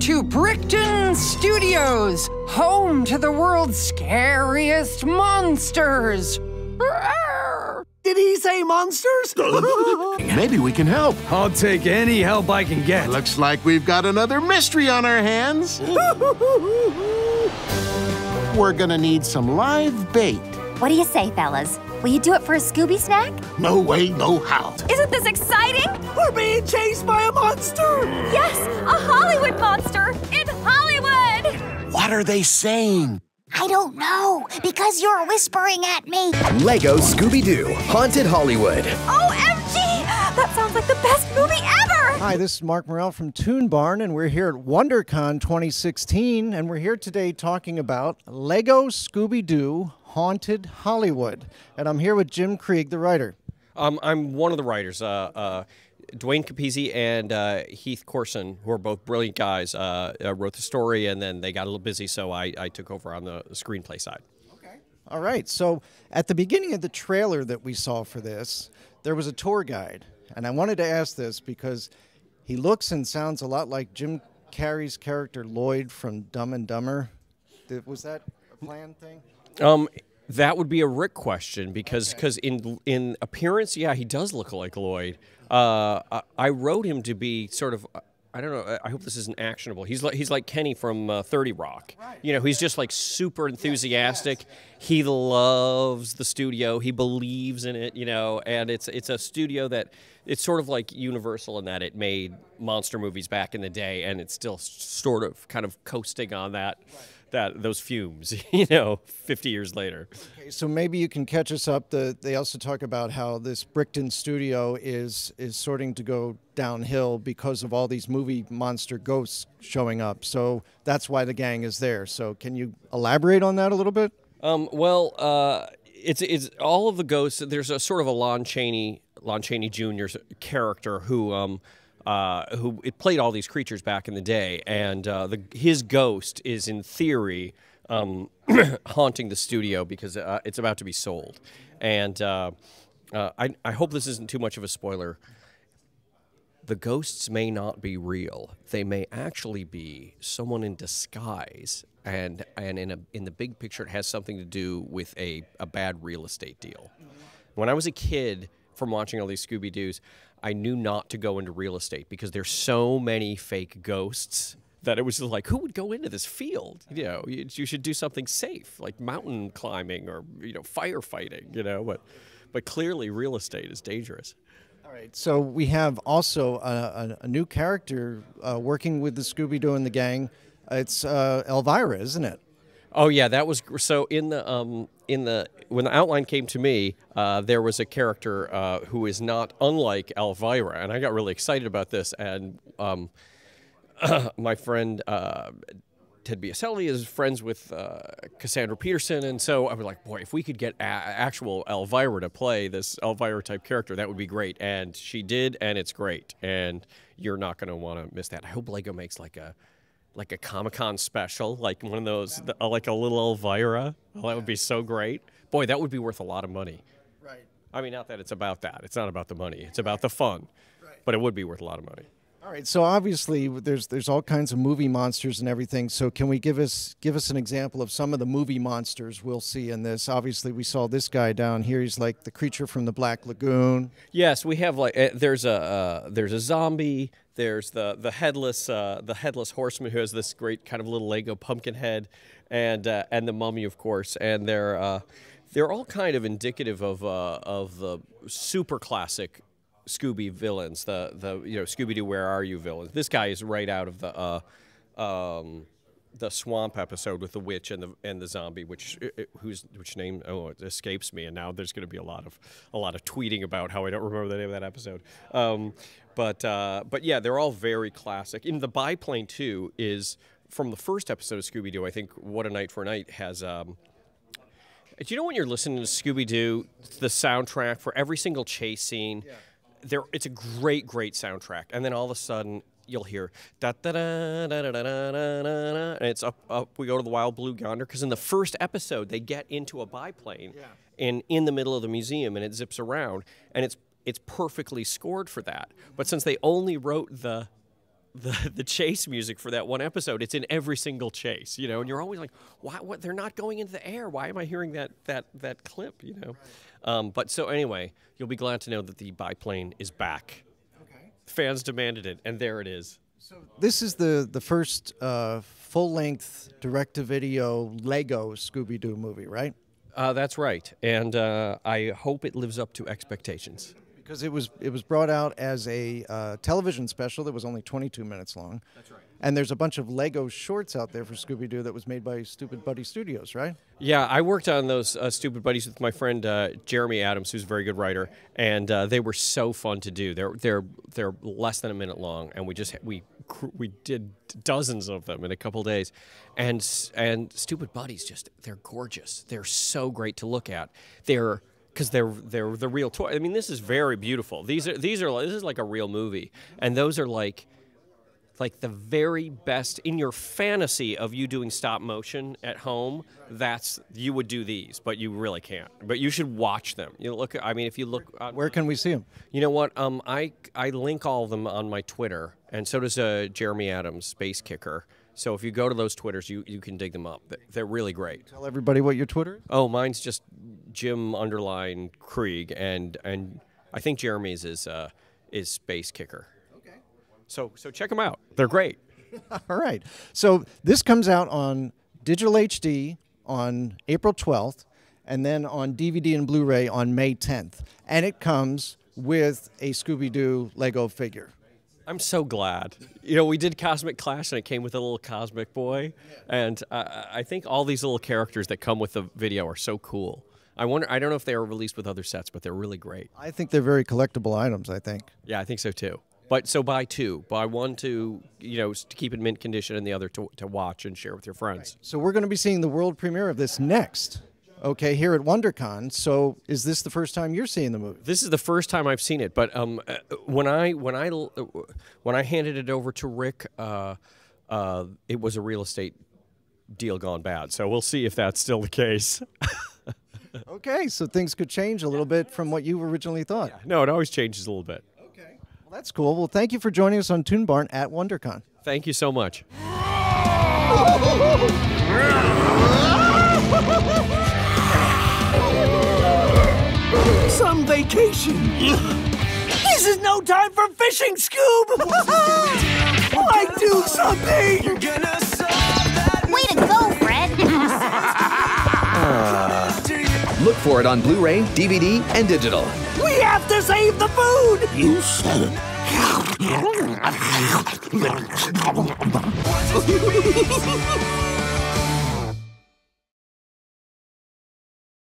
to Brickton Studios, home to the world's scariest monsters. Did he say monsters? Maybe we can help. I'll take any help I can get. Looks like we've got another mystery on our hands. We're gonna need some live bait. What do you say, fellas? Will you do it for a Scooby snack? No way, no how. Isn't this exciting? We're being chased by a monster! Yes, a Hollywood monster in Hollywood! What are they saying? I don't know, because you're whispering at me. Lego Scooby-Doo, Haunted Hollywood. OMG! That sounds like the best movie ever! Hi, this is Marc Morrell from ToonBarn, and we're here at WonderCon 2016, and we're here today talking about Lego Scooby-Doo, Haunted Hollywood. And I'm here with Jim Krieg, the writer. I'm one of the writers. Dwayne Capizzi and Heath Corson, who are both brilliant guys, wrote the story, and then they got a little busy, so I took over on the screenplay side. Okay. All right. So at the beginning of the trailer that we saw for this, there was a tour guide. And I wanted to ask this because he looks and sounds a lot like Jim Carrey's character Lloyd from Dumb and Dumber. Was that a planned thing? That would be a Rick question because in appearance, yeah, he does look like Lloyd. I wrote him to be sort of, I don't know, I hope this isn't actionable. He's like Kenny from 30 Rock. Right. You know, he's just like super enthusiastic. Yes. He loves the studio. He believes in it, you know, and it's a studio that, it's sort of like Universal in that it made monster movies back in the day, and it's still sort of kind of coasting on that. Right. Those fumes, you know, 50 years later. Okay, so maybe you can catch us up. They also talk about how this Brickton studio is starting to go downhill because of all these movie monster ghosts showing up. So that's why the gang is there. So can you elaborate on that a little bit? It's all of the ghosts. There's a sort of a Lon Chaney Jr. character who it played all these creatures back in the day, and his ghost is in theory haunting the studio because it's about to be sold. And I hope this isn't too much of a spoiler. The ghosts may not be real. They may actually be someone in disguise, and in the big picture, it has something to do with a bad real estate deal. When I was a kid, from watching all these Scooby-Doos, I knew not to go into real estate because there's so many fake ghosts that it was just like, who would go into this field? You know, you should do something safe, like mountain climbing or, you know, firefighting, you know, but clearly real estate is dangerous. All right, so we have also a new character working with the Scooby-Doo and the gang. It's Elvira, isn't it? Oh yeah, that was so. When the outline came to me, there was a character who is not unlike Elvira, and I got really excited about this. And my friend Ted Biaselli is friends with Cassandra Peterson, and so I was like, boy, if we could get actual Elvira to play this Elvira type character, that would be great. And she did, and it's great. And you're not going to want to miss that. I hope Lego makes like a Comic-Con special, like one of those, like a little Elvira. Oh, that would be so great. Boy, that would be worth a lot of money. Right. I mean, not that it's about that. It's not about the money. It's about the fun. Right. But it would be worth a lot of money. All right. So obviously, there's all kinds of movie monsters and everything. So can we give us an example of some of the movie monsters we'll see in this? Obviously, we saw this guy down here. He's like the creature from the Black Lagoon. Yes, we have like there's a zombie. There's the headless horseman who has this great kind of little Lego pumpkin head, and the mummy, of course, and they're all kind of indicative of the super classic Scooby villains, the Scooby-Doo Where Are You villains. This guy is right out of the swamp episode with the witch and the zombie, which name it escapes me, and now there's going to be a lot of tweeting about how I don't remember the name of that episode. But yeah, they're all very classic. In the biplane too is from the first episode of Scooby-Doo. I think What a Night for a Night has. Do you know when you're listening to Scooby-Doo, the soundtrack for every single chase scene? Yeah. It's a great soundtrack, and then all of a sudden you'll hear da da da da da da da da, and it's up. We go to the Wild Blue Yonder because in the first episode they get into a biplane, and in the middle of the museum, and it zips around, and it's perfectly scored for that. But since they only wrote the the chase music for that one episode. It's in every single chase, you know, and you're always like, why? What? They're not going into the air. Why am I hearing that clip? You know. But so anyway, you'll be glad to know that the biplane is back. Okay. Fans demanded it, and there it is. So this is the first full-length direct-to-video Lego Scooby-Doo movie, right? That's right, and I hope it lives up to expectations. Because it was brought out as a television special that was only 22 minutes long. That's right. And there's a bunch of Lego shorts out there for Scooby-Doo that was made by Stupid Buddy Studios, right? Yeah, I worked on those Stupid Buddies with my friend Jeremy Adams, who's a very good writer, and they were so fun to do. They're less than a minute long, and we did dozens of them in a couple days, and Stupid Buddies they're gorgeous. They're so great to look at. Because they're the real toy. I mean, this is very beautiful. This is like a real movie, and those are like the very best in your fantasy of you doing stop motion at home. You would do these, but you really can't. But you should watch them. You look. I mean, if you look, where can we see them? You know what? I link all of them on my Twitter, and so does Jeremy Adams, Space Kicker. So if you go to those Twitters, you can dig them up. They're really great. Tell everybody what your Twitter is. Oh, mine's just Jim_Krieg, and I think Jeremy's is Space Kicker. Okay. So check them out. They're great. All right. So this comes out on digital HD on April 12th, and then on DVD and Blu-ray on May 10th. And it comes with a Scooby-Doo Lego figure. I'm so glad. You know, we did Cosmic Clash, and it came with a little cosmic boy. And I think all these little characters that come with the video are so cool. I don't know if they are released with other sets, but they're really great. I think they're very collectible items, I think. Yeah, I think so too. But so buy two. Buy one to keep in mint condition, and the other to watch and share with your friends. So we're going to be seeing the world premiere of this next. Okay, here at WonderCon. So, is this the first time you're seeing the movie? This is the first time I've seen it. But when I handed it over to Rick, it was a real estate deal gone bad. So we'll see if that's still the case. Okay, so things could change a little bit from what you originally thought. Yeah, no, it always changes a little bit. Okay, well that's cool. Well, thank you for joining us on ToonBarn at WonderCon. Thank you so much. Some vacation. This is no time for fishing, Scoob. Why do something? Way to go, Fred. Look for it on Blu-ray, DVD, and digital. We have to save the food. You said it.